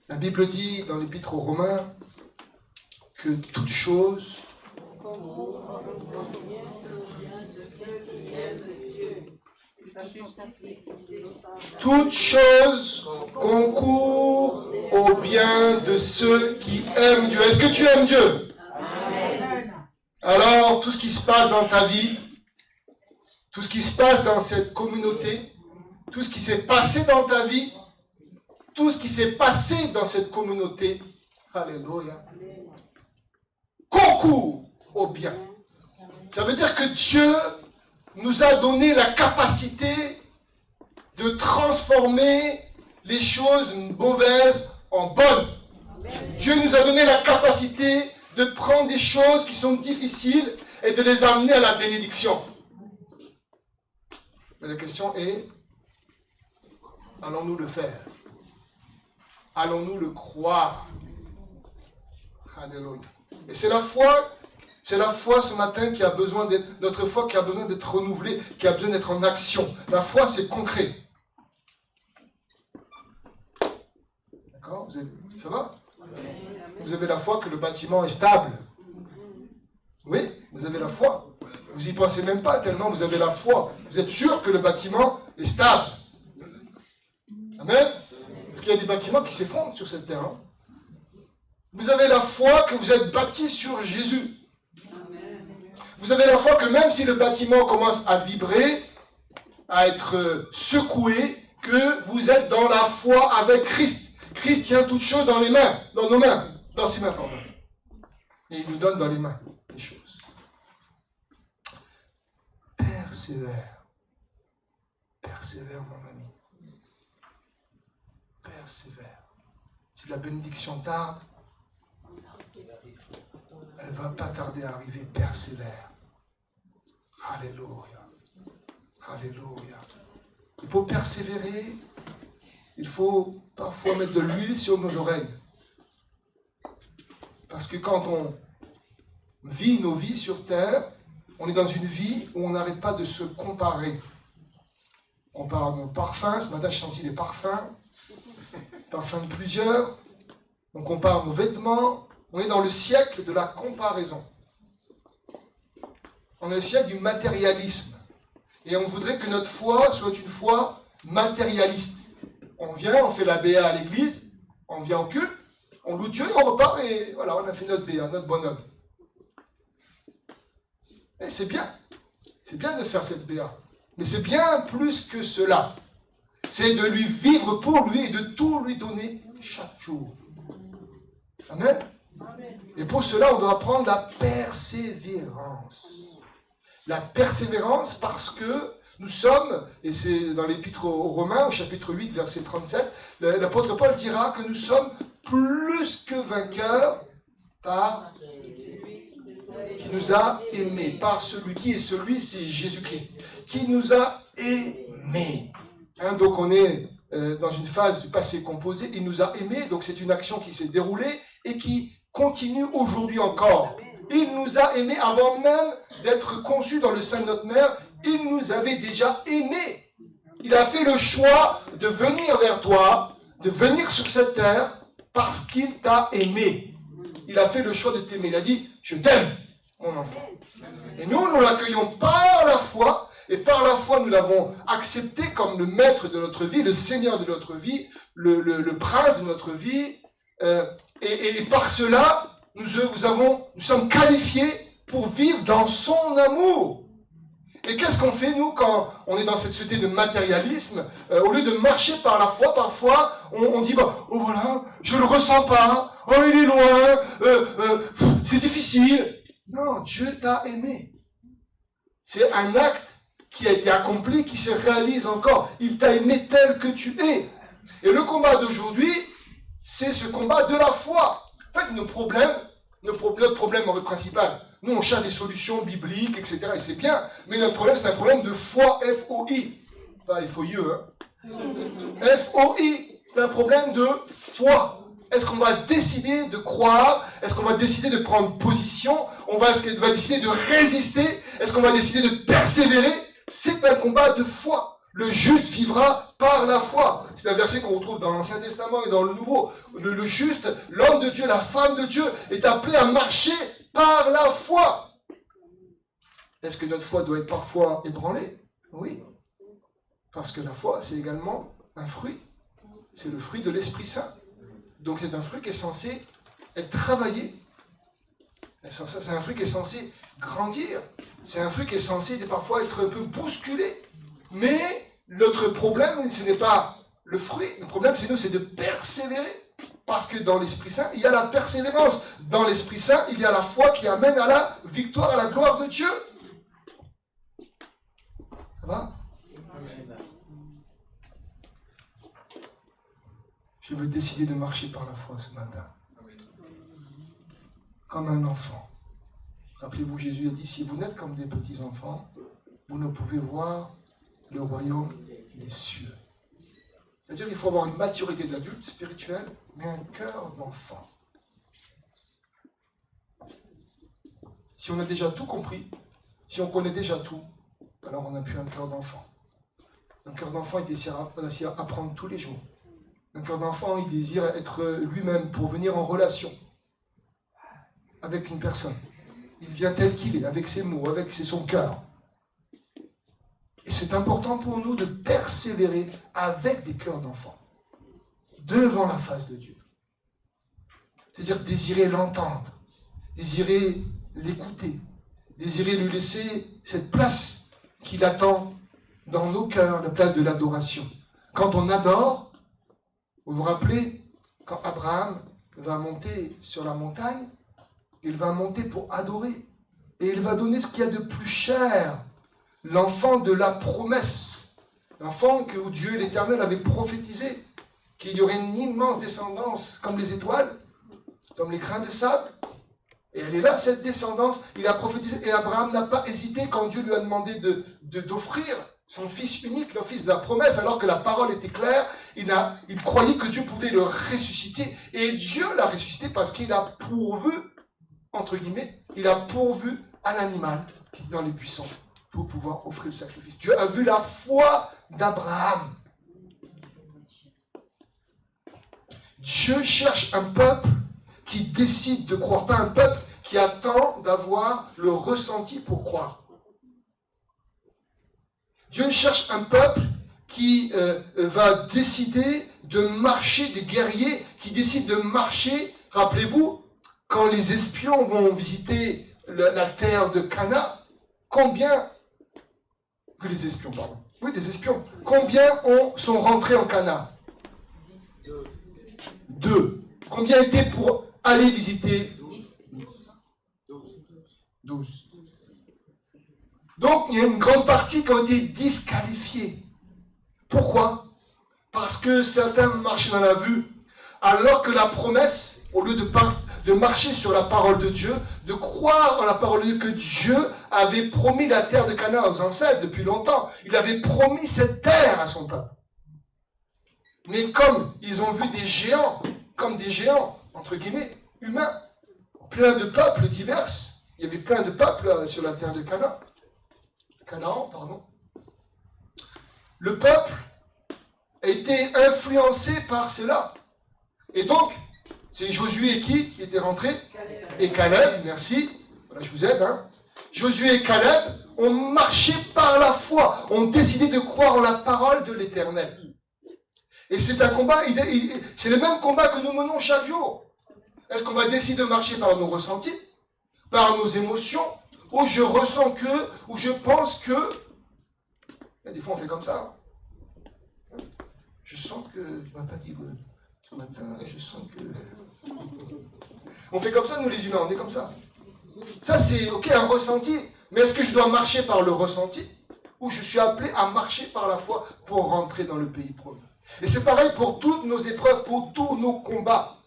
La Bible dit dans l'Épître aux Romains que toute chose concourt au bien de ceux qui aiment Dieu. Est-ce que tu aimes Dieu? Amen. Alors, tout ce qui se passe dans ta vie, tout ce qui se passe dans cette communauté, tout ce qui s'est passé dans ta vie, tout ce qui s'est passé dans cette communauté, alléluia, concourt au bien. Ça veut dire que Dieu nous a donné la capacité de transformer les choses mauvaises en bonnes. Dieu nous a donné la capacité de prendre des choses qui sont difficiles et de les amener à la bénédiction. Mais la question est, allons-nous le faire? Allons-nous le croire? Alléluia. Et c'est la foi ce matin qui a besoin d'être, notre foi qui a besoin d'être renouvelée, qui a besoin d'être en action. La foi, c'est concret. D'accord? Ça va? Vous avez la foi que le bâtiment est stable. Oui, vous avez la foi. Vous n'y pensez même pas tellement vous avez la foi. Vous êtes sûr que le bâtiment est stable. Amen? Parce qu'il y a des bâtiments qui s'effondrent sur cette terre. Hein? Vous avez la foi que vous êtes bâti sur Jésus. Vous avez la foi que même si le bâtiment commence à vibrer, à être secoué, que vous êtes dans la foi avec Christ. Christ tient toutes choses dans les mains, dans nos mains, dans ses mains, pardon. Et il nous donne dans les mains les choses. Persévère. Persévère, mon ami. Persévère. Si la bénédiction tarde, elle ne va pas tarder à arriver. Persévère. Alléluia. Alléluia. Et pour persévérer, il faut parfois mettre de l'huile sur nos oreilles. Parce que quand on vit nos vies sur terre, on est dans une vie où on n'arrête pas de se comparer. On compare nos parfums. Ce matin, j'ai senti des parfums. Parfums de plusieurs. On compare nos vêtements. On est dans le siècle de la comparaison. On est le siècle du matérialisme. Et on voudrait que notre foi soit une foi matérialiste. On vient, on fait la BA à l'église, on vient en culte, on loue Dieu et on repart et voilà, on a fait notre BA, notre bonhomme. Et c'est bien de faire cette BA. Mais c'est bien plus que cela. C'est de lui vivre pour lui et de tout lui donner chaque jour. Amen. Et pour cela, on doit apprendre la persévérance. La persévérance parce que nous sommes, et c'est dans l'Épître aux Romains, au chapitre 8, verset 37, l'apôtre Paul dira que nous sommes plus que vainqueurs par qui nous a aimés, par celui qui est celui, c'est Jésus-Christ, qui nous a aimés. Hein, donc on est dans une phase du passé composé, il nous a aimés, donc c'est une action qui s'est déroulée et qui continue aujourd'hui encore. Il nous a aimés avant même d'être conçus dans le sein de notre mère. Il nous avait déjà aimés. Il a fait le choix de venir vers toi, de venir sur cette terre, parce qu'il t'a aimé. Il a fait le choix de t'aimer. Il a dit, je t'aime, mon enfant. Et nous l'accueillons par la foi, et par la foi, nous l'avons accepté comme le maître de notre vie, le Seigneur de notre vie, le prince de notre vie. Et par cela, nous sommes qualifiés pour vivre dans son amour. Et qu'est-ce qu'on fait, nous, quand on est dans cette société de matérialisme? Au lieu de marcher par la foi, parfois, on dit, bah, oh voilà, je ne le ressens pas, oh il est loin, c'est difficile. Non, Dieu t'a aimé. C'est un acte qui a été accompli, qui se réalise encore. Il t'a aimé tel que tu es. Et le combat d'aujourd'hui, c'est ce combat de la foi. En fait, notre problème principal, nous on cherche des solutions bibliques, etc. Et c'est bien, mais notre problème c'est un problème de foi, F-O-I. Pas F-O-I-E, hein. F-O-I, c'est un problème de foi. Est-ce qu'on va décider de croire? Est-ce qu'on va décider de prendre position? Est-ce qu'on va décider de résister? Est-ce qu'on va décider de persévérer? C'est un combat de foi. Le juste vivra par la foi. C'est un verset qu'on retrouve dans l'Ancien Testament et dans le Nouveau. Le juste, l'homme de Dieu, la femme de Dieu est appelé à marcher par la foi. Est-ce que notre foi doit être parfois ébranlée? Oui. Parce que la foi, c'est également un fruit. C'est le fruit de l'Esprit Saint. Donc c'est un fruit qui est censé être travaillé. C'est un fruit qui est censé grandir. C'est un fruit qui est censé parfois être un peu bousculé. Mais notre problème, ce n'est pas le fruit. Le problème, c'est nous, c'est de persévérer. Parce que dans l'Esprit Saint, il y a la persévérance. Dans l'Esprit Saint, il y a la foi qui amène à la victoire, à la gloire de Dieu. Ça va? Je veux décider de marcher par la foi ce matin. Comme un enfant. Rappelez-vous, Jésus a dit, si vous n'êtes comme des petits enfants, vous ne pouvez voir le royaume des cieux. C'est-à-dire qu'il faut avoir une maturité d'adulte spirituel, mais un cœur d'enfant. Si on a déjà tout compris, si on connaît déjà tout, alors on n'a plus un cœur d'enfant. Un cœur d'enfant, il désire apprendre tous les jours. Un cœur d'enfant, il désire être lui-même pour venir en relation avec une personne. Il vient tel qu'il est, avec ses mots, avec son cœur. Et c'est important pour nous de persévérer avec des cœurs d'enfants, devant la face de Dieu. C'est-à-dire désirer l'entendre, désirer l'écouter, désirer lui laisser cette place qu'il attend dans nos cœurs, la place de l'adoration. Quand on adore, vous vous rappelez, quand Abraham va monter sur la montagne, il va monter pour adorer. Et il va donner ce qu'il y a de plus cher, l'enfant de la promesse. L'enfant que Dieu l'Éternel avait prophétisé, qu'il y aurait une immense descendance comme les étoiles, comme les grains de sable. Et elle est là, cette descendance. Il a prophétisé. Et Abraham n'a pas hésité quand Dieu lui a demandé d'offrir son fils unique, le fils de la promesse, alors que la parole était claire. Il croyait que Dieu pouvait le ressusciter. Et Dieu l'a ressuscité parce qu'il a pourvu, entre guillemets, il a pourvu à l'animal qui est dans les buissons pour pouvoir offrir le sacrifice. Dieu a vu la foi d'Abraham. Dieu cherche un peuple qui décide de croire, pas un peuple qui attend d'avoir le ressenti pour croire. Dieu cherche un peuple qui va décider de marcher, des guerriers qui décident de marcher. Rappelez-vous, quand les espions vont visiter la terre de Cana, combien sont rentrés en Cana? 2. Combien étaient pour aller visiter? 12. Donc, il y a une grande partie qui ont été disqualifiés. Pourquoi? Parce que certains marchaient dans la vue, alors que la promesse, au lieu de marcher sur la parole de Dieu, de croire en la parole de Dieu, que Dieu avait promis la terre de Canaan aux ancêtres depuis longtemps. Il avait promis cette terre à son peuple. Mais comme ils ont vu des géants, entre guillemets, humains, plein de peuples divers, il y avait plein de peuples sur la terre de Canaan, le peuple a été influencé par cela. Et donc, c'est Josué qui était rentré? Et Caleb, merci. Voilà, je vous aide. Josué et Caleb ont marché par la foi, ont décidé de croire en la parole de l'Éternel. Et c'est un combat, c'est le même combat que nous menons chaque jour. Est-ce qu'on va décider de marcher par nos ressentis, par nos émotions, ou je ressens que, ou je pense que... Et des fois on fait comme ça. Je sens que... Je m'ai pas dit ce matin, je sens que... On fait comme ça, nous les humains, on est comme ça. Ça c'est, ok, un ressenti, mais est-ce que je dois marcher par le ressenti, ou je suis appelé à marcher par la foi pour rentrer dans le pays promis? Et c'est pareil pour toutes nos épreuves, pour tous nos combats.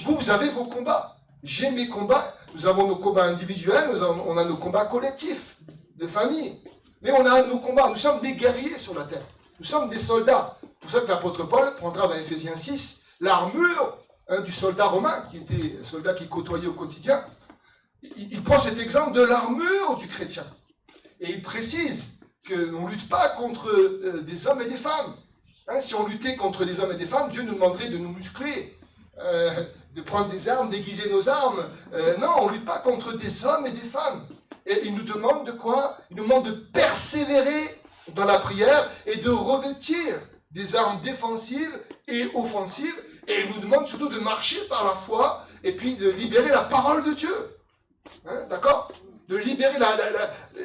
Vous avez vos combats. J'ai mes combats. Nous avons nos combats individuels, on a nos combats collectifs, de famille. Mais on a nos combats. Nous sommes des guerriers sur la terre. Nous sommes des soldats. C'est pour ça que l'apôtre Paul prendra dans Éphésiens 6 l'armure du soldat romain, qui était un soldat qui côtoyait au quotidien. Il prend cet exemple de l'armure du chrétien. Et il précise qu'on ne lutte pas contre des hommes et des femmes. Hein, si on luttait contre des hommes et des femmes, Dieu nous demanderait de nous muscler, de prendre des armes, d'aiguiser nos armes. Non, on ne lutte pas contre des hommes et des femmes. Et il nous demande de quoi? Il nous demande de persévérer dans la prière et de revêtir des armes défensives et offensives. Et il nous demande surtout de marcher par la foi et puis de libérer la parole de Dieu. Hein, d'accord? De libérer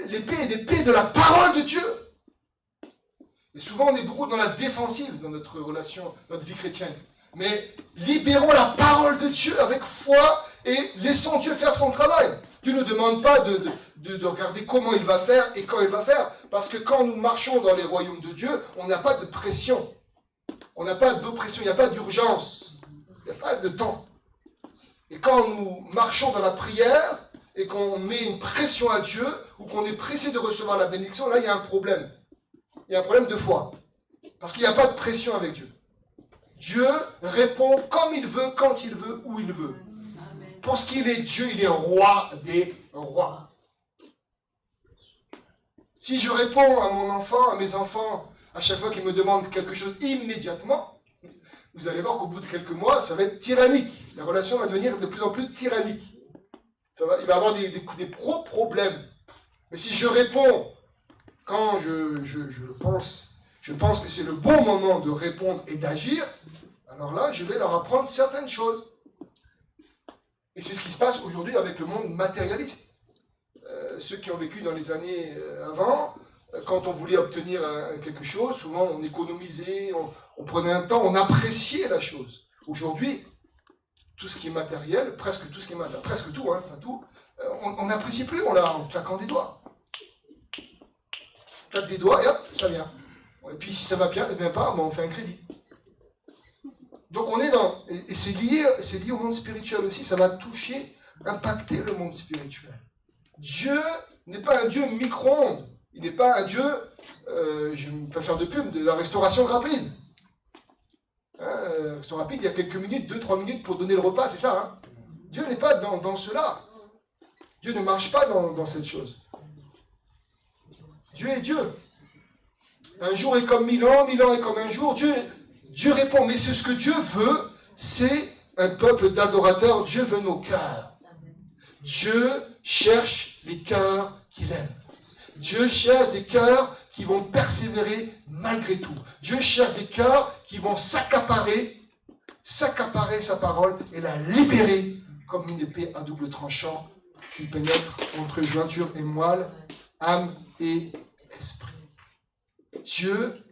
l'épée et l'épée de la parole de Dieu. Et souvent, on est beaucoup dans la défensive dans notre relation, notre vie chrétienne. Mais libérons la parole de Dieu avec foi et laissons Dieu faire son travail. Dieu ne nous demande pas de regarder comment il va faire et quand il va faire. Parce que quand nous marchons dans les royaumes de Dieu, on n'a pas de pression. On n'a pas d'oppression, il n'y a pas d'urgence. Il n'y a pas de temps. Et quand nous marchons dans la prière et qu'on met une pression à Dieu ou qu'on est pressé de recevoir la bénédiction, là, il y a un problème. Il y a un problème de foi. Parce qu'il n'y a pas de pression avec Dieu. Dieu répond comme il veut, quand il veut, où il veut. Amen. Parce qu'il est Dieu, il est roi des rois. Si je réponds à mon enfant, à mes enfants, à chaque fois qu'ils me demandent quelque chose immédiatement, vous allez voir qu'au bout de quelques mois, ça va être tyrannique. La relation va devenir de plus en plus tyrannique. Il va y avoir des problèmes. Mais si je réponds quand je pense que c'est le bon moment de répondre et d'agir, alors là, je vais leur apprendre certaines choses. Et c'est ce qui se passe aujourd'hui avec le monde matérialiste. Ceux qui ont vécu dans les années avant, quand on voulait obtenir quelque chose, souvent on économisait, on prenait un temps, on appréciait la chose. Aujourd'hui, tout ce qui est matériel, presque tout ce qui est matériel, presque tout, hein, enfin tout, on n'apprécie plus, on l'a en claquant des doigts. On claque des doigts et hop, ça vient. Et puis si ça va bien, ne vient pas, on fait un crédit. Donc on est dans... Et c'est lié au monde spirituel aussi, ça va toucher, impacter le monde spirituel. Dieu n'est pas un Dieu micro-ondes. Il n'est pas un Dieu, je ne peux pas faire de pub, de la restauration rapide. Restauration rapide, il y a quelques minutes, 2-3 minutes pour donner le repas, c'est ça. Hein? Dieu n'est pas dans cela. Dieu ne marche pas dans cette chose. Dieu est Dieu. Un jour est comme 1000 ans, 1000 ans est comme un jour. Dieu répond, mais c'est ce que Dieu veut, c'est un peuple d'adorateurs. Dieu veut nos cœurs. Dieu cherche les cœurs qu'il aime. Dieu cherche des cœurs qui vont persévérer malgré tout. Dieu cherche des cœurs qui vont s'accaparer sa parole et la libérer comme une épée à double tranchant qui pénètre entre jointure et moelle, âme et esprit. Dieu,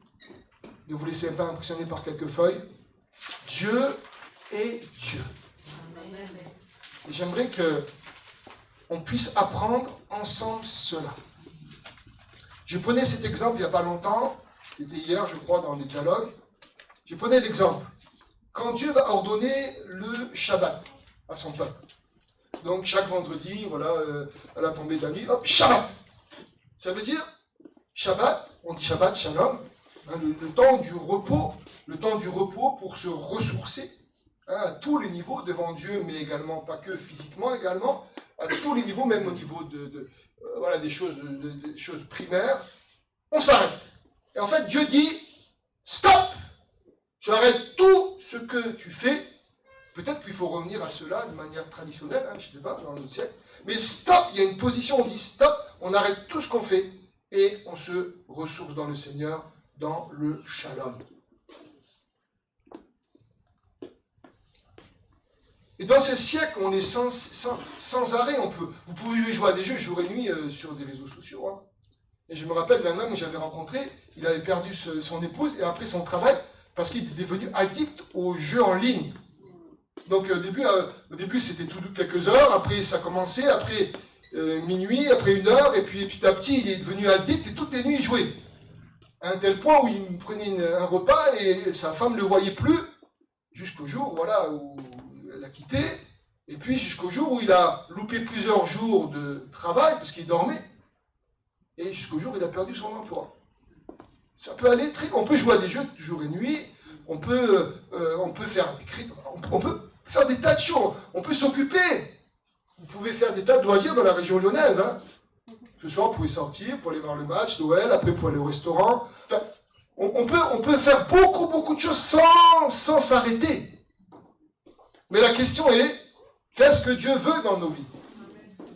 ne vous laissez pas impressionner par quelques feuilles, Dieu est Dieu. Et j'aimerais que on puisse apprendre ensemble cela. Je prenais cet exemple il n'y a pas longtemps, c'était hier je crois dans les dialogues, je prenais l'exemple. Quand Dieu va ordonner le Shabbat à son peuple, donc chaque vendredi, voilà, à la tombée de la nuit, hop, Shabbat. Ça veut dire, Shabbat, on dit Shabbat, Shalom, hein, le temps du repos pour se ressourcer, hein, à tous les niveaux devant Dieu, mais également, pas que physiquement, également, à tous les niveaux, même au niveau voilà, des choses primaires, on s'arrête. Et en fait, Dieu dit, stop! Tu arrêtes tout ce que tu fais. Peut-être qu'il faut revenir à cela de manière traditionnelle, hein, je ne sais pas, dans notre siècle. Mais stop, il y a une position, on dit stop, on arrête tout ce qu'on fait et on se ressource dans le Seigneur, dans le shalom. Et dans ce siècle, on est sans arrêt. Vous pouvez jouer à des jeux jour et nuit sur des réseaux sociaux. Hein. Et je me rappelle d'un homme que j'avais rencontré, il avait perdu son épouse et après son travail parce qu'il était devenu addict aux jeux en ligne. Donc au début c'était tout quelques heures, après ça commençait, après minuit, après 1 heure, et puis petit à petit il est devenu addict et toutes les nuits il jouait. À un tel point où il prenait un repas et sa femme ne le voyait plus, jusqu'au jour voilà, où elle l'a quitté, et puis jusqu'au jour où il a loupé plusieurs jours de travail, parce qu'il dormait, et jusqu'au jour où il a perdu son emploi. Ça peut aller très... On peut jouer à des jeux jour et nuit, on peut faire des cris, on peut faire des tas de choses, on peut s'occuper. Vous pouvez faire des tas de loisirs dans la région lyonnaise. Hein. Ce soir, vous pouvez sortir pour aller voir le match, Noël, après pour aller au restaurant. Enfin, on peut faire beaucoup de choses sans s'arrêter. Mais la question est, qu'est-ce que Dieu veut dans nos vies?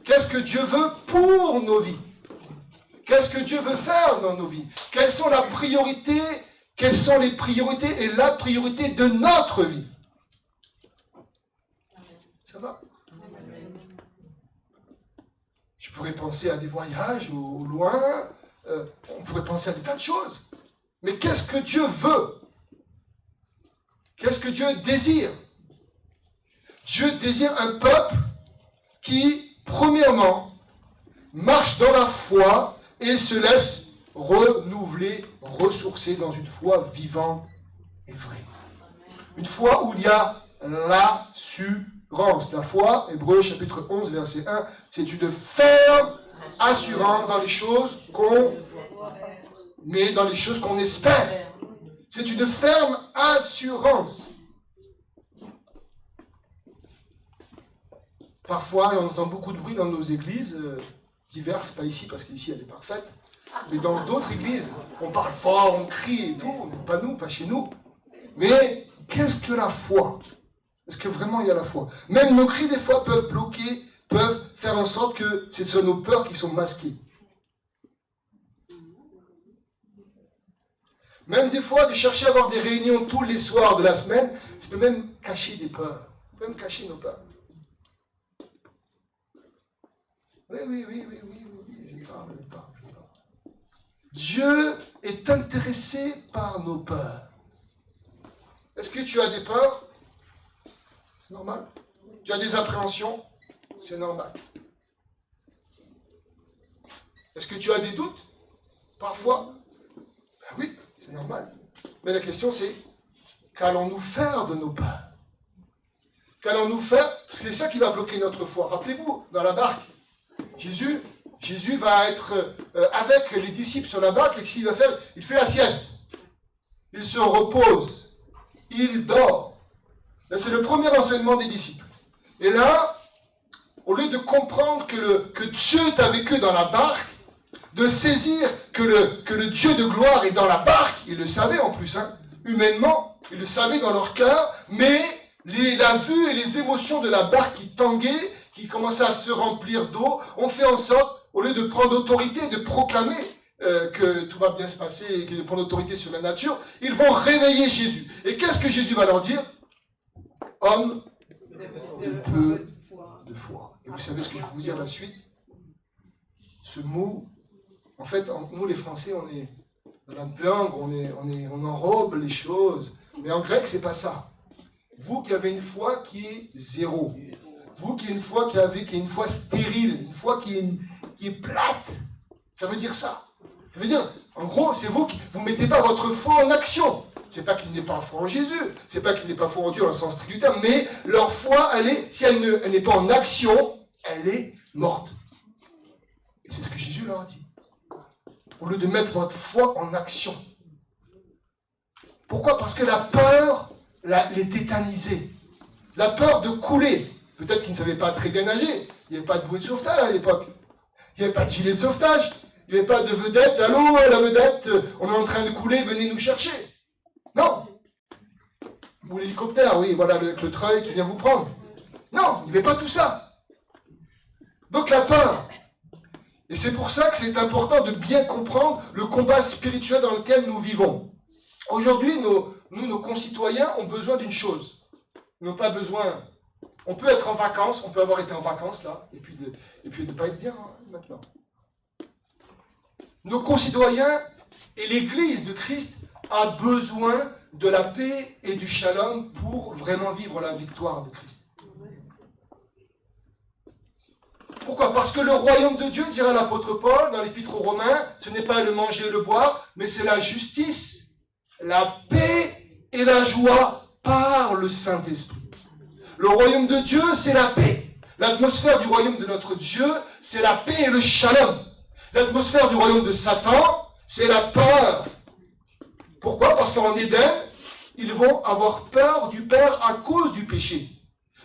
Qu'est-ce que Dieu veut pour nos vies? Qu'est-ce que Dieu veut faire dans nos vies? Quelles sont les priorités et la priorité de notre vie? Ça va? Je pourrais penser à des voyages au loin, on pourrait penser à des tas de choses. Mais qu'est-ce que Dieu veut? Qu'est-ce que Dieu désire? Dieu désire un peuple qui, premièrement, marche dans la foi et se laisse renouveler, ressourcer dans une foi vivante et vraie. Une foi où il y a l'assurance. La foi, Hébreux chapitre 11, verset 1, c'est une ferme assurance dans les choses dans les choses qu'on espère. C'est une ferme assurance. Parfois, on entend beaucoup de bruit dans nos églises, diverses, pas ici parce qu'ici elle est parfaite, mais dans d'autres églises, on parle fort, on crie et tout, pas nous, pas chez nous. Mais qu'est-ce que la foi? Est-ce que vraiment il y a la foi? Même nos cris des fois peuvent bloquer, peuvent faire en sorte que ce sont nos peurs qui sont masquées. Même des fois, de chercher à avoir des réunions tous les soirs de la semaine, ça peut même cacher des peurs, ça peut même cacher nos peurs. Oui, je parle. Dieu est intéressé par nos peurs. Est-ce que tu as des peurs? C'est normal. Tu as des appréhensions? C'est normal. Est-ce que tu as des doutes? Parfois? Ben oui, c'est normal. Mais la question c'est, qu'allons-nous faire de nos peurs? Qu'allons-nous faire? C'est ça qui va bloquer notre foi. Rappelez-vous, dans la barque, Jésus va être avec les disciples sur la barque, et qu'est-ce qu'il va faire? Il fait la sieste. Il se repose. Il dort. Là, c'est le premier enseignement des disciples. Et là, au lieu de comprendre que Dieu est avec eux dans la barque, de saisir que le Dieu de gloire est dans la barque, ils le savaient en plus, humainement, ils le savaient dans leur cœur, mais la vue et les émotions de la barque qui tanguaient, qui commençaient à se remplir d'eau, ont fait en sorte, au lieu de prendre autorité et de proclamer que tout va bien se passer et de prendre autorité sur la nature, ils vont réveiller Jésus. Et qu'est-ce que Jésus va leur dire? Homme de peu de foi. Et vous savez ce que je vais vous dire la suite? Ce mot, en fait, nous les Français, on est dans la langue, on enrobe les choses. Mais en grec, c'est pas ça. Vous qui avez une foi qui est zéro. Vous qui avez une foi qui est une foi stérile, une foi qui est plate. Ça veut dire ça. Ça veut dire, en gros, c'est vous qui ne mettez pas votre foi en action. C'est pas qu'il n'est pas foi en Jésus, c'est pas qu'il n'est pas foi en Dieu dans le sens strict du terme, mais leur foi, si elle n'est pas en action, elle est morte. Et c'est ce que Jésus leur a dit. Au lieu de mettre votre foi en action. Pourquoi? Parce que la peur les tétanisait. La peur de couler. Peut-être qu'ils ne savaient pas très bien nager. Il n'y avait pas de bouée de sauvetage à l'époque. Il n'y avait pas de gilet de sauvetage. Il n'y avait pas de vedette. Allô, la vedette, on est en train de couler, venez nous chercher. Non. Ou l'hélicoptère, oui, voilà, le treuil qui vient vous prendre. Non, il n'y avait pas tout ça. Donc la peur. Et c'est pour ça que c'est important de bien comprendre le combat spirituel dans lequel nous vivons. Aujourd'hui, nos concitoyens ont besoin d'une chose. Ils n'ont pas besoin... On peut être en vacances, on peut avoir été en vacances là, et puis de ne pas être bien maintenant. Nos concitoyens et l'Église de Christ a besoin de la paix et du shalom pour vraiment vivre la victoire de Christ. Pourquoi? Parce que le royaume de Dieu, dira l'apôtre Paul dans l'Épître aux Romains, ce n'est pas le manger et le boire, mais c'est la justice, la paix et la joie par le Saint-Esprit. Le royaume de Dieu, c'est la paix. L'atmosphère du royaume de notre Dieu, c'est la paix et le shalom. L'atmosphère du royaume de Satan, c'est la peur. Pourquoi? Parce qu'en Éden, ils vont avoir peur du Père à cause du péché.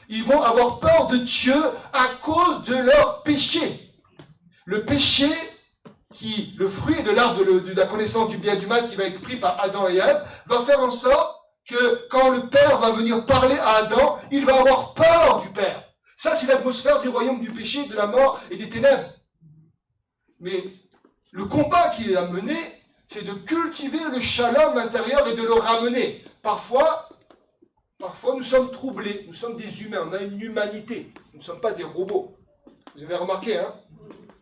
Ils vont avoir peur de Dieu à cause de leur péché. le péché, le fruit de l'arbre de la connaissance du bien et du mal qui va être pris par Adam et Ève, va faire en sorte que quand le Père va venir parler à Adam, il va avoir peur du Père. Ça, c'est l'atmosphère du royaume du péché, de la mort et des ténèbres. Mais le combat qu'il a mené, c'est de cultiver le shalom intérieur et de le ramener. Parfois, nous sommes troublés, nous sommes des humains, on a une humanité. Nous ne sommes pas des robots. Vous avez remarqué, hein?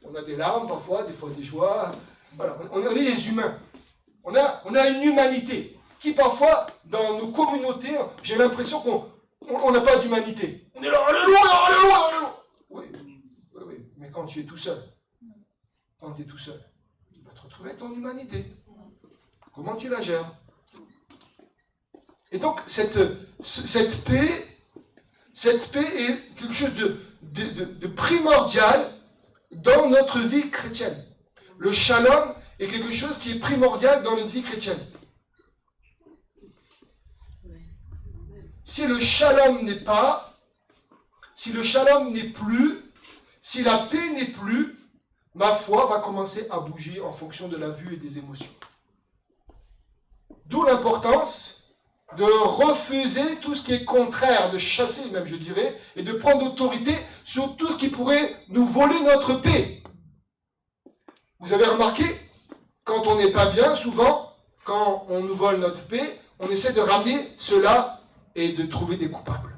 On a des larmes parfois, des fois des joies. Voilà, on est des humains. On a une humanité qui parfois, dans nos communautés, j'ai l'impression qu'on n'a pas d'humanité. On est là, alléluia, alléluia, alléluia. Oui, mais quand tu es tout seul, tu vas te retrouver avec ton humanité. Comment tu la gères? Et donc, cette paix est quelque chose de primordial dans notre vie chrétienne. Le shalom est quelque chose qui est primordial dans notre vie chrétienne. Si le shalom n'est plus, si la paix n'est plus, ma foi va commencer à bouger en fonction de la vue et des émotions. D'où l'importance de refuser tout ce qui est contraire, de chasser même, je dirais, et de prendre autorité sur tout ce qui pourrait nous voler notre paix. Vous avez remarqué, quand on n'est pas bien, souvent, quand on nous vole notre paix, on essaie de ramener cela et de trouver des coupables.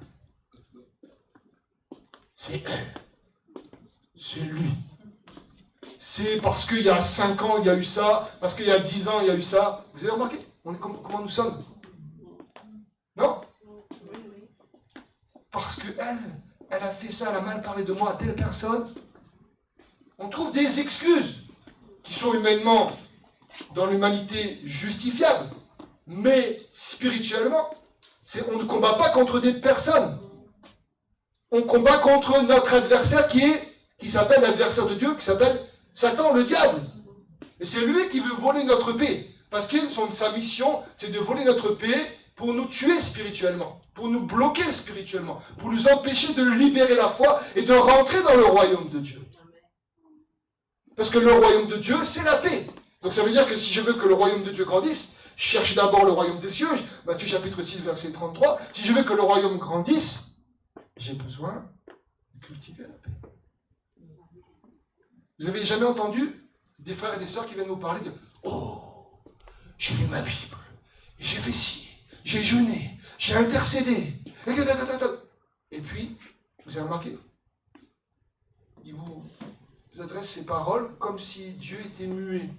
C'est elle. C'est lui. C'est parce qu'il y a 5 ans, il y a eu ça, parce qu'il y a 10 ans, il y a eu ça. Vous avez remarqué comment nous sommes? Non? Parce qu'elle a fait ça, elle a mal parlé de moi à telle personne. On trouve des excuses qui sont humainement, dans l'humanité, justifiables. Mais spirituellement, on ne combat pas contre des personnes. On combat contre notre adversaire qui s'appelle l'adversaire de Dieu, qui s'appelle Satan, le diable. Et c'est lui qui veut voler notre paix. Parce que sa mission, c'est de voler notre paix pour nous tuer spirituellement, pour nous bloquer spirituellement, pour nous empêcher de libérer la foi et de rentrer dans le royaume de Dieu. Parce que le royaume de Dieu, c'est la paix. Donc ça veut dire que si je veux que le royaume de Dieu grandisse, cherchez d'abord le royaume des cieux, Matthieu chapitre 6, verset 33. Si je veux que le royaume grandisse, j'ai besoin de cultiver la paix. Vous avez jamais entendu des frères et des sœurs qui viennent nous parler de « Oh, j'ai lu ma Bible, et j'ai fait ci, j'ai jeûné, j'ai intercédé. » Et puis, vous avez remarqué, il vous adresse ces paroles comme si Dieu était muet.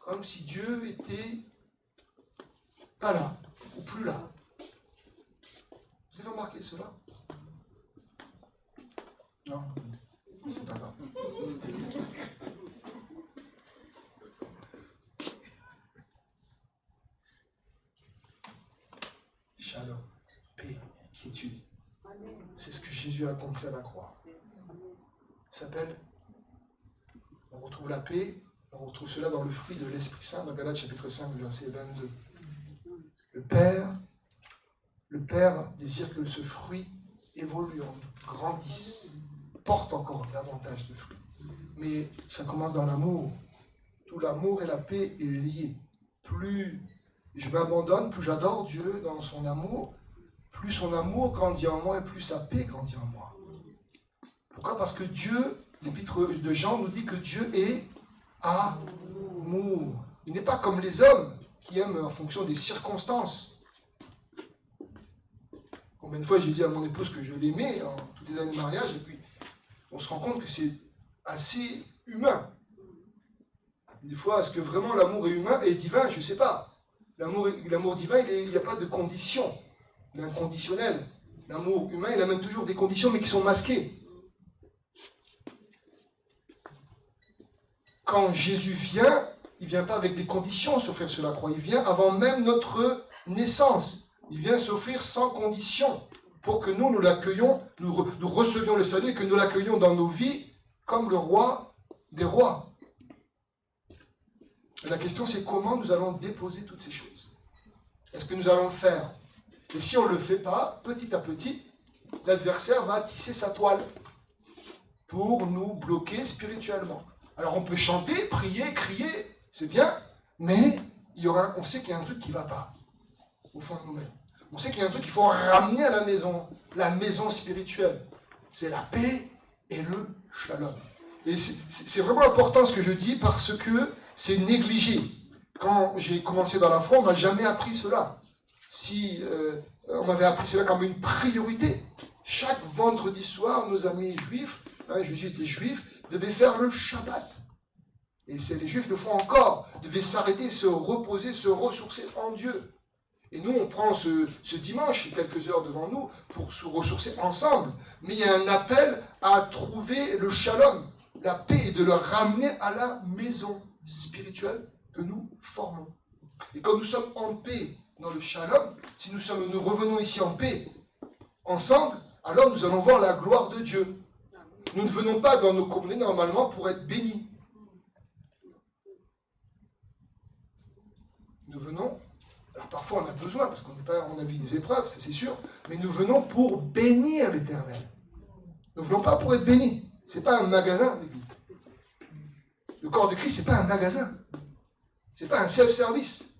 Comme si Dieu était pas là, ou plus là. Vous avez remarqué cela? Non, c'est pas grave. Shalom, paix, quiétude. C'est ce que Jésus a accompli à la croix. Ça s'appelle, on retrouve la paix, on retrouve cela dans le fruit de l'Esprit Saint, dans Galates chapitre 5, verset 22. Le Père désire que ce fruit évolue, grandisse, porte encore davantage de fruits. Mais ça commence dans l'amour. Tout l'amour et la paix est lié. Plus je m'abandonne, plus j'adore Dieu dans son amour, plus son amour grandit en moi et plus sa paix grandit en moi. Pourquoi? Parce que Dieu, l'épître de Jean nous dit que Dieu est amour. Il n'est pas comme les hommes qui aiment en fonction des circonstances. Combien de fois j'ai dit à mon épouse que je l'aimais en toutes les années de mariage, et puis on se rend compte que c'est assez humain. Des fois, est-ce que vraiment l'amour est humain et divin? Je ne sais pas. L'amour divin, il n'y a pas de condition. Il est inconditionnel. L'amour humain, il amène toujours des conditions, mais qui sont masquées. Quand Jésus vient, il ne vient pas avec des conditions s'offrir sur la croix. Il vient avant même notre naissance. Il vient s'offrir sans condition pour que nous l'accueillions, nous recevions le salut et que nous l'accueillions dans nos vies comme le roi des rois. Et la question, c'est comment nous allons déposer toutes ces choses. Est-ce que nous allons le faire? Et si on ne le fait pas, petit à petit, l'adversaire va tisser sa toile. pour nous bloquer spirituellement. Alors on peut chanter, prier, crier, c'est bien, mais on sait qu'il y a un truc qui ne va pas au fond de nous-mêmes. On sait qu'il y a un truc qu'il faut ramener à la maison spirituelle. C'est la paix et le shalom. Et c'est vraiment important ce que je dis parce que c'est négligé. Quand j'ai commencé dans la foi, on ne m'a jamais appris cela. Si on m'avait appris cela comme une priorité, chaque vendredi soir, nos amis juifs, Jésus était juif, devaient faire le Shabbat. Et les juifs le font encore, devaient s'arrêter, se reposer, se ressourcer en Dieu. Et nous, on prend ce dimanche, quelques heures devant nous, pour se ressourcer ensemble. Mais il y a un appel à trouver le shalom, la paix, et de le ramener à la maison spirituelle que nous formons. Et comme nous sommes en paix dans le shalom, si nous revenons ici en paix, ensemble, alors nous allons voir la gloire de Dieu. Nous ne venons pas dans nos communautés normalement pour être bénis. Nous venons... Alors parfois on a besoin, parce on a vu des épreuves, ça c'est sûr, mais nous venons pour bénir l'Éternel. Nous ne venons pas pour être bénis. Ce n'est pas un magasin, l'Église. Le corps de Christ, ce n'est pas un magasin. Ce n'est pas un self-service.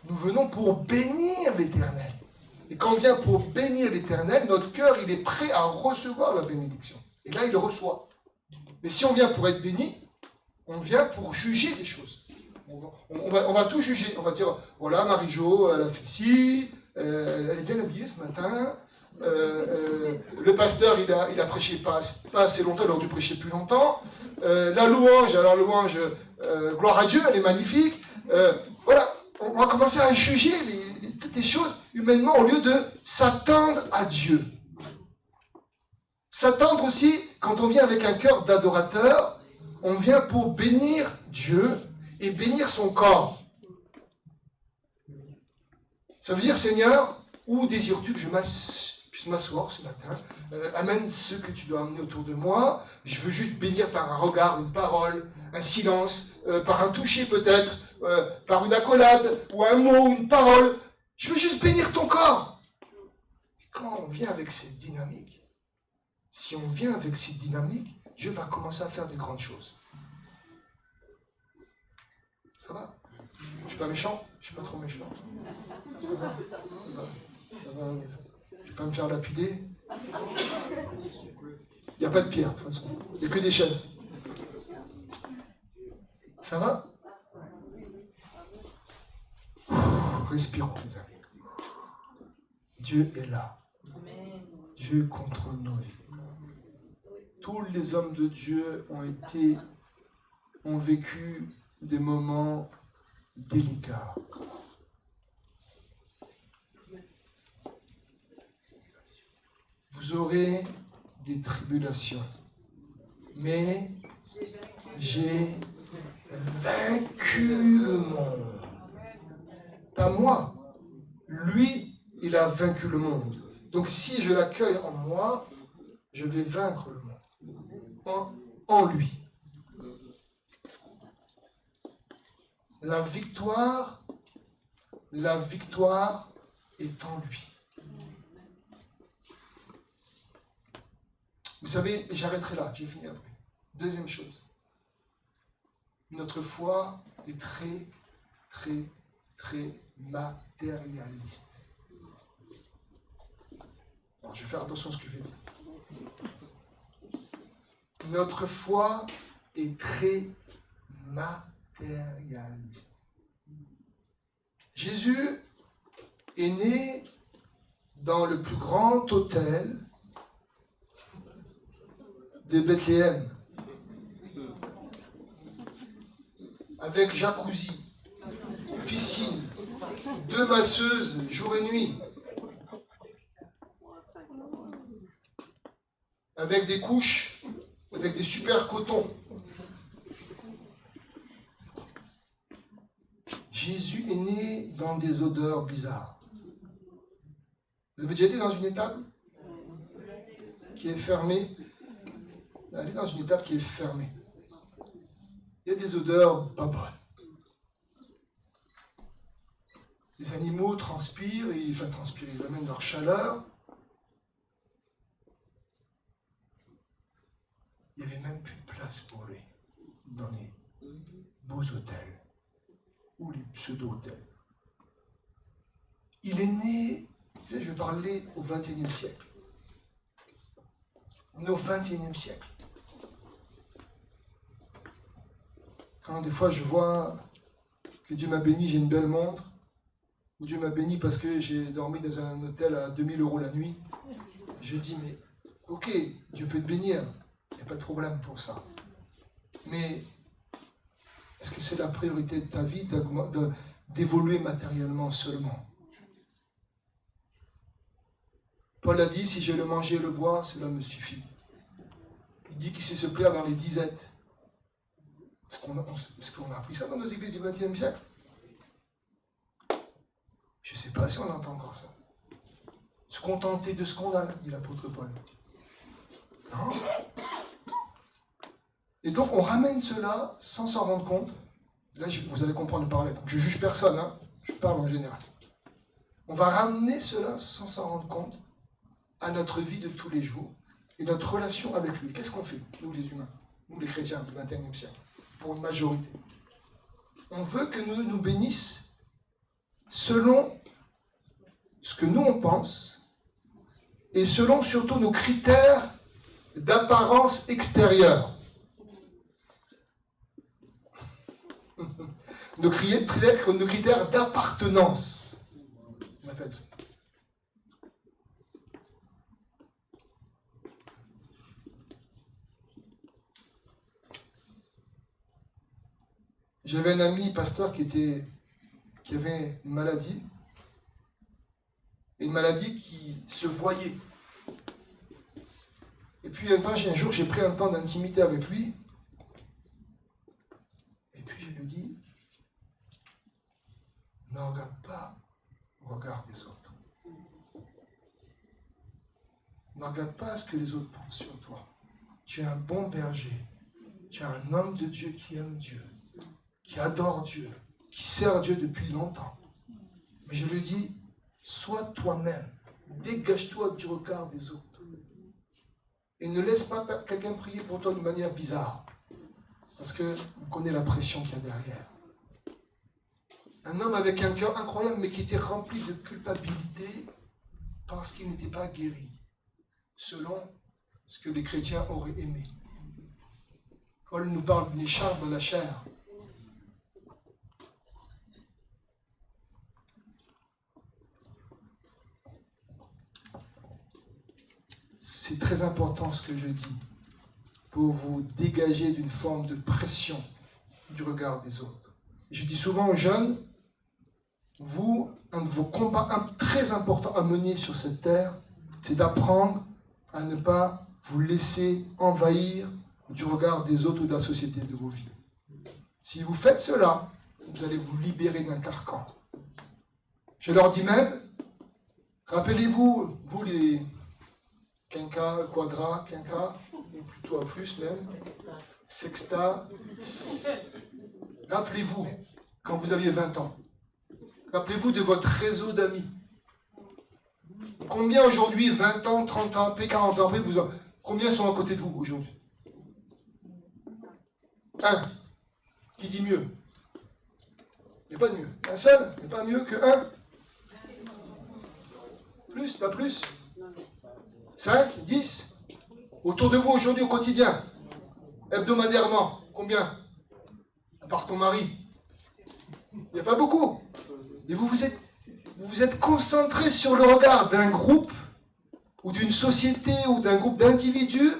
Nous venons pour bénir l'Éternel. Et quand on vient pour bénir l'Éternel, notre cœur, il est prêt à recevoir la bénédiction. Et là, il le reçoit. Mais si on vient pour être béni, on vient pour juger des choses. On va tout juger. On va dire, voilà, Marie-Jo, elle a fait ci, elle est bien habillée ce matin. Le pasteur, il a prêché pas assez longtemps, il aurait dû prêcher plus longtemps. La louange, gloire à Dieu, elle est magnifique. Voilà, on va commencer à juger toutes les choses humainement au lieu de s'attendre à Dieu. S'attendre aussi, quand on vient avec un cœur d'adorateur, on vient pour bénir Dieu et bénir son corps. Ça veut dire, Seigneur, où désires-tu que je puisse m'asseoir ce matin? Amène ceux que tu dois amener autour de moi. Je veux juste bénir par un regard, une parole, un silence, par un toucher peut-être, par une accolade, ou un mot, une parole. Je veux juste bénir ton corps. Et quand on vient avec cette dynamique, si on vient avec cette dynamique, Dieu va commencer à faire des grandes choses. Ça va? Je ne suis pas méchant? Je ne suis pas trop méchant. Ça va? Je ne vais pas me faire lapider. Il n'y a pas de pierre, de toute façon. Il n'y a que des chaises. Ça va? Respirons, les amis. Dieu est là. Dieu contrôle nos vies. Tous les hommes de Dieu ont vécu des moments délicats. Vous aurez des tribulations, mais j'ai vaincu le monde. Pas moi. Lui, il a vaincu le monde. Donc si je l'accueille en moi, je vais vaincre le monde. En lui. La victoire est en lui. Vous savez, j'arrêterai là, j'ai fini après. Deuxième chose. Notre foi est très, très, très matérialiste. Alors, je vais faire attention à ce que je vais dire. Notre foi est très matérialiste. Jésus est né dans le plus grand hôtel de Bethléem, avec jacuzzi, piscine, 2 masseuses jour et nuit, avec des couches, avec des super cotons. Jésus est né dans des odeurs bizarres. Vous avez déjà été dans une étable qui est fermée? Allez dans une étable qui est fermée. Il y a des odeurs pas bonnes. Les animaux transpirent, ils amènent leur chaleur. il n'y avait même plus de place pour lui dans les beaux hôtels ou les pseudo-hôtels. Il est né, je vais parler au XXIe siècle. On est au XXIe siècle. Quand des fois je vois que Dieu m'a béni, j'ai une belle montre, ou Dieu m'a béni parce que j'ai dormi dans un hôtel à 2000 € la nuit, je dis, mais ok, Dieu peut te bénir, il n'y a pas de problème pour ça. Mais est-ce que c'est la priorité de ta vie d'évoluer matériellement seulement? Paul a dit, si j'ai le manger et le boire, cela me suffit. Il dit qu'il sait se plaire dans les disettes. Est-ce qu'on a appris ça dans nos églises du XXe siècle? Je ne sais pas si on entend encore ça. Se contenter de ce qu'on a, dit l'apôtre Paul. Non. Et donc on ramène cela sans s'en rendre compte. Là, vous allez comprendre le parallèle. Je ne juge personne, hein. Je parle en général. On va ramener cela sans s'en rendre compte à notre vie de tous les jours et notre relation avec lui. Qu'est-ce qu'on fait, nous les humains, nous les chrétiens du XXIe siècle, pour une majorité? On veut que nous bénisse selon ce que nous on pense et selon surtout nos critères d'apparence extérieure. Nos critères d'appartenance. On appelle ça. J'avais un ami pasteur qui avait une maladie, et une maladie qui se voyait. Et puis un jour, j'ai pris un temps d'intimité avec lui, et puis je lui dis, ne regarde pas le regard des autres. Ne regarde pas ce que les autres pensent sur toi. Tu es un bon berger, tu es un homme de Dieu qui aime Dieu, qui adore Dieu, qui sert Dieu depuis longtemps. Mais je lui dis, sois toi-même, dégage-toi du regard des autres. Et ne laisse pas quelqu'un prier pour toi de manière bizarre. Parce qu'on connaît la pression qu'il y a derrière. Un homme avec un cœur incroyable, mais qui était rempli de culpabilité parce qu'il n'était pas guéri, selon ce que les chrétiens auraient aimé. Paul nous parle d'une écharpe de la chair. C'est très important ce que je dis pour vous dégager d'une forme de pression du regard des autres. Je dis souvent aux jeunes, un de vos combats très importants à mener sur cette terre, c'est d'apprendre à ne pas vous laisser envahir du regard des autres ou de la société de vos vies. Si vous faites cela, vous allez vous libérer d'un carcan. Je leur dis même, rappelez-vous, vous les quinca, quadra, quinca, ou plutôt à plus même, sexta, rappelez-vous, quand vous aviez 20 ans, rappelez-vous de votre réseau d'amis. Combien aujourd'hui, 20 ans, 30 ans, après 40 ans, après, combien sont à côté de vous aujourd'hui? Un. Qui dit mieux? Il n'y a pas de mieux. Un seul n'est pas mieux que un. Plus, pas plus. 5, 10. Autour de vous aujourd'hui au quotidien. Hebdomadairement. Combien? À part ton mari. Il n'y a pas beaucoup. Et vous vous êtes concentré sur le regard d'un groupe ou d'une société ou d'un groupe d'individus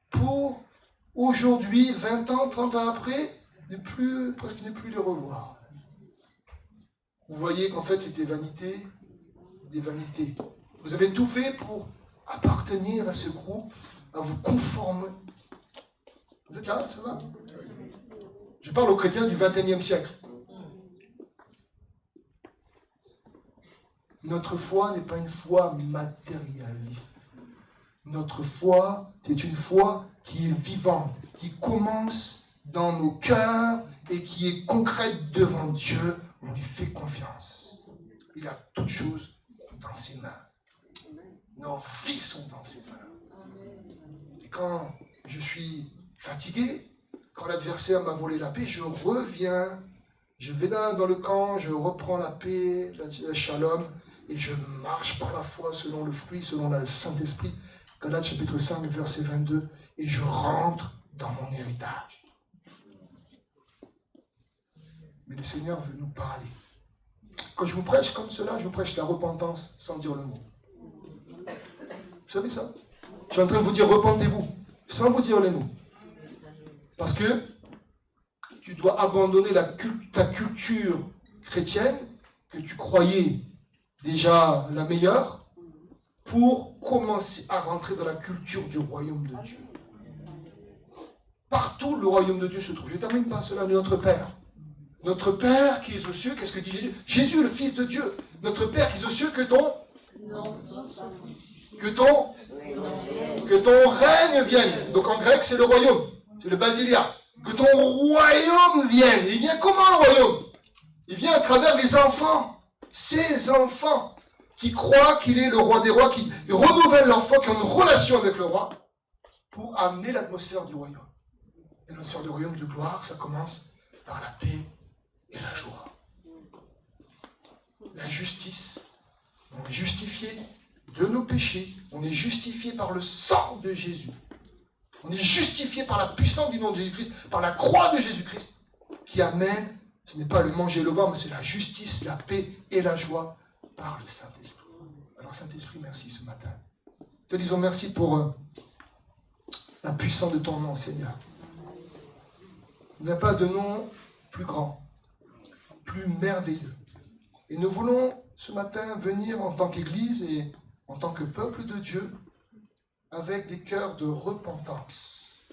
pour aujourd'hui, 20 ans, 30 ans après, presque ne plus les revoir. Vous voyez qu'en fait c'était vanité, des vanités. Vous avez tout fait pour appartenir à ce groupe, à vous conformer. Vous êtes là, ça va? Je parle aux chrétiens du XXIe siècle. Notre foi n'est pas une foi matérialiste. Notre foi, c'est une foi qui est vivante, qui commence dans nos cœurs et qui est concrète devant Dieu. On lui fait confiance. Il a toutes choses dans ses mains. Nos vies sont dans ses mains. Et quand je suis fatigué, quand l'adversaire m'a volé la paix, je reviens, je vais dans le camp, je reprends la paix, la shalom, et je marche par la foi selon le fruit, selon le Saint-Esprit. Galates chapitre 5, verset 22, et je rentre dans mon héritage. Mais le Seigneur veut nous parler. Quand je vous prêche comme cela, je vous prêche la repentance sans dire le mot. Vous savez ça? Je suis en train de vous dire repentez-vous, sans vous dire les mots. Parce que tu dois abandonner ta culture chrétienne, que tu croyais déjà la meilleure, pour commencer à rentrer dans la culture du royaume de Dieu. Partout le royaume de Dieu se trouve. Je ne termine pas cela, notre Père. Notre Père qui est aux cieux, qu'est-ce que dit Jésus? Jésus, le Fils de Dieu. Notre Père qui est aux cieux, que ton règne vienne. Donc en grec, c'est le royaume. C'est le basilia. Que ton royaume vienne. Il vient comment le royaume? Il vient à travers les enfants. Ces enfants qui croient qu'il est le roi des rois, qui renouvellent leur foi, qui ont une relation avec le roi, pour amener l'atmosphère du royaume. Et l'atmosphère du royaume de gloire, ça commence par la paix et la joie. La justice. On est justifié de nos péchés. On est justifié par le sang de Jésus. On est justifié par la puissance du nom de Jésus-Christ, par la croix de Jésus-Christ, qui amène, ce n'est pas le manger et le boire, mais c'est la justice, la paix et la joie par le Saint-Esprit. Alors Saint-Esprit, merci ce matin. Te disons merci pour la puissance de ton nom, Seigneur. Il n'y a pas de nom plus grand, plus merveilleux. Et nous voulons ce matin venir en tant qu'Église et en tant que peuple de Dieu avec des cœurs de repentance.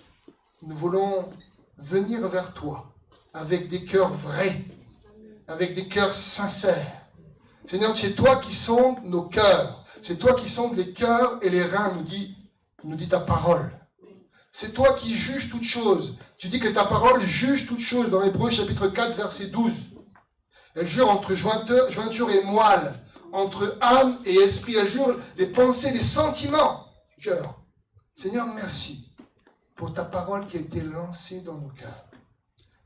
Nous voulons venir vers toi avec des cœurs vrais, avec des cœurs sincères. Seigneur, c'est toi qui sondes nos cœurs. C'est toi qui sondes les cœurs et les reins, nous dit ta parole. C'est toi qui juges toutes choses. Tu dis que ta parole juge toutes choses dans Hébreux chapitre 4, verset 12. Elle jure entre jointure et moelle, entre âme et esprit. Elle jure les pensées, les sentiments du cœur. Seigneur, merci pour ta parole qui a été lancée dans nos cœurs.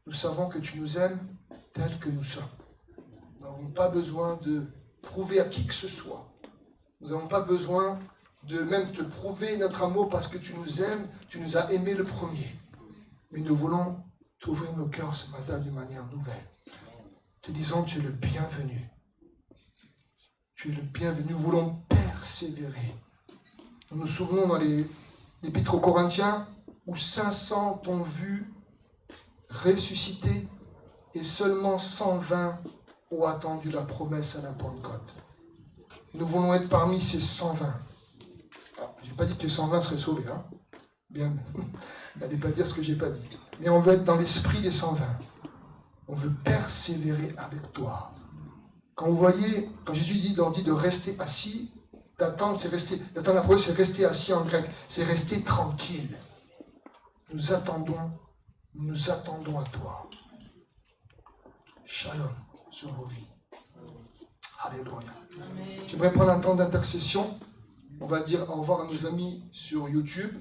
Nous savons que tu nous aimes tels que nous sommes. Nous n'avons pas besoin de prouver à qui que ce soit. Nous n'avons pas besoin de même te prouver notre amour parce que tu nous aimes, tu nous as aimés le premier. Mais nous voulons t'ouvrir nos cœurs ce matin d'une manière nouvelle. Te disons, tu es le bienvenu. Tu es le bienvenu. Nous voulons persévérer. Nous nous souvenons dans l'Épître aux Corinthiens où 500 t'ont vu ressusciter et seulement 120 ont attendu la promesse à la Pentecôte. Nous voulons être parmi ces 120. Je n'ai pas dit que 120 seraient sauvés. Hein? Bien, n'allez pas dire ce que je n'ai pas dit. Mais on veut être dans l'esprit des 120. On veut persévérer avec toi. Quand Jésus leur dit de rester assis, d'attendre la promesse, c'est rester assis en grec. C'est rester tranquille. Nous attendons à toi. Shalom sur vos vies. Alléluia. J'aimerais prendre un temps d'intercession. On va dire au revoir à nos amis sur YouTube.